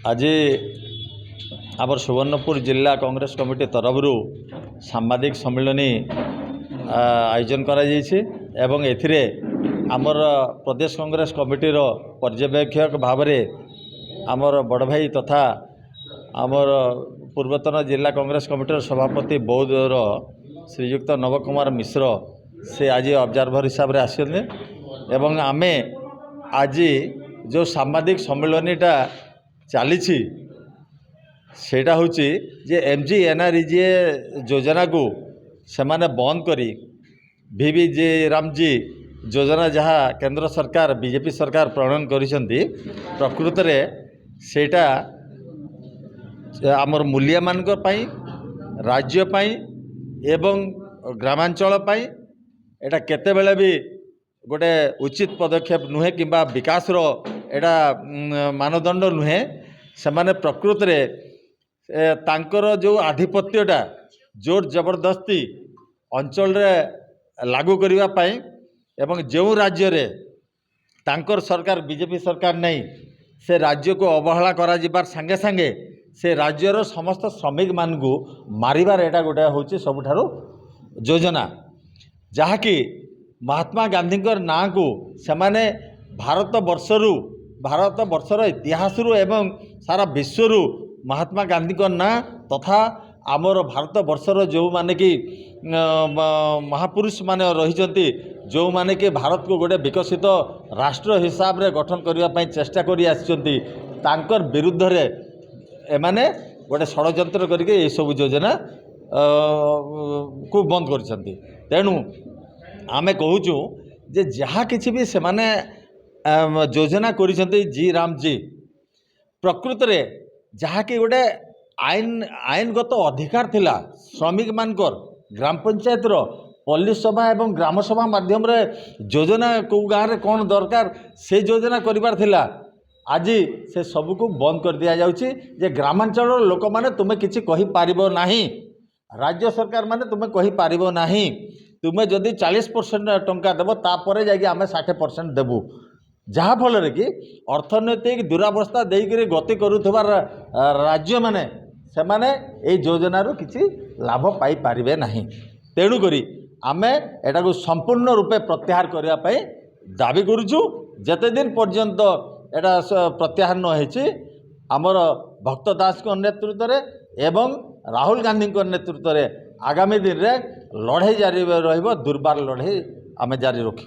आज आमर सुवर्णपुर जिला कांग्रेस कमिटी तरफ सांबादिक सम्मेलन आयोजन करा एवं एथिरे आमर प्रदेश कांग्रेस कमिटीर पर्यवेक्षक भाव आमर बड़ भाई तथा आमर पूर्वतन जिला कांग्रेस कमिटीर सभापति बौद्धर श्रीयुक्त नवकुमार मिश्र से आज ऑब्जर्वर हिसाब से आसने एवं आमे आज जो सांबादिक सम्मेलनटा चली सेटा हूँ जे MGNREGA योजना को सेमाने बंद करी VVG रामजी योजना जहाँ केंद्र सरकार बीजेपी सरकार प्रणयन करिसेंती प्रकृत रे सेटा आमर मूल्य मान राज्य पाई एवं ग्रामांचल पाई एटा केते बेले भी गोटे उचित पदक्षेप नुहे किंबा विकास रो एटा मानदंड नुहे सेमाने प्रकृत रे तांकर जो आधिपत्यटा जोर जबरदस्ती अंचल रे लागू करिवा पाई एवं जो राज्य रे तांकर सरकार बीजेपी सरकार नहीं से राज्य को अवहेला करा जिबार संगे संगे से राज्यर समस्त श्रमिक मान को मारिबार एटा गोटे होची सबुठारो योजना जहाँकि महात्मा गांधी ना को सेमाने भारत वर्षर इतिहास एवं सारा विश्व महात्मा गांधी ना तथा आमर भारत वर्षर जो माने कि महापुरुष माने रही जो माने कि भारत को गोटे विकसित राष्ट्र हिसाब रे गठन करने चेष्टा करी आसिचंती तांकर विरुद्ध रे एमाने गोटे षड्यंत्र करके ये सब योजना को बंद करिसंती। तेणु आमे कहूचु जे जहाँ किछि भी से माने योजना करिसंती जी राम जी प्रकृत रे जहाँ कि गोटे आईनगत अधिकार थिला श्रमिक मानकर ग्राम पंचायत रो पल्ली सभा एवं ग्राम सभा माध्यम रे योजना को गाँव रे कौन दरकार से योजना करिबार थिला आज से सबको बंद कर दिया जाउची जे ग्रामांचल लोक माने तुमे किछि कहि पारिबो नाही राज्य सरकार माने तुमे कहि पारिबो नाही तुमे जदि 40% टंका देबो तापरे जाके आमे 60% देबू जहाँ फल कि अर्थनैतिक दुरावस्था देकर गति करुथबार राज्य माने से माने ए योजना किसी लाभ पाई पारिबे नाही। तेणु करी आमे एटा को संपूर्ण रूपे प्रत्याहार करने पाई दाबी करुचु जेते दिन पर्यंत एटा प्रत्याहार न होइछि आमर भक्त दास को नेतृत्व रे एवं राहुल गांधी को नेतृत्व रे आगामी दिन रे लड़ाई जारी रहिबो दुर्बार लड़ाई आमे जारी रखी।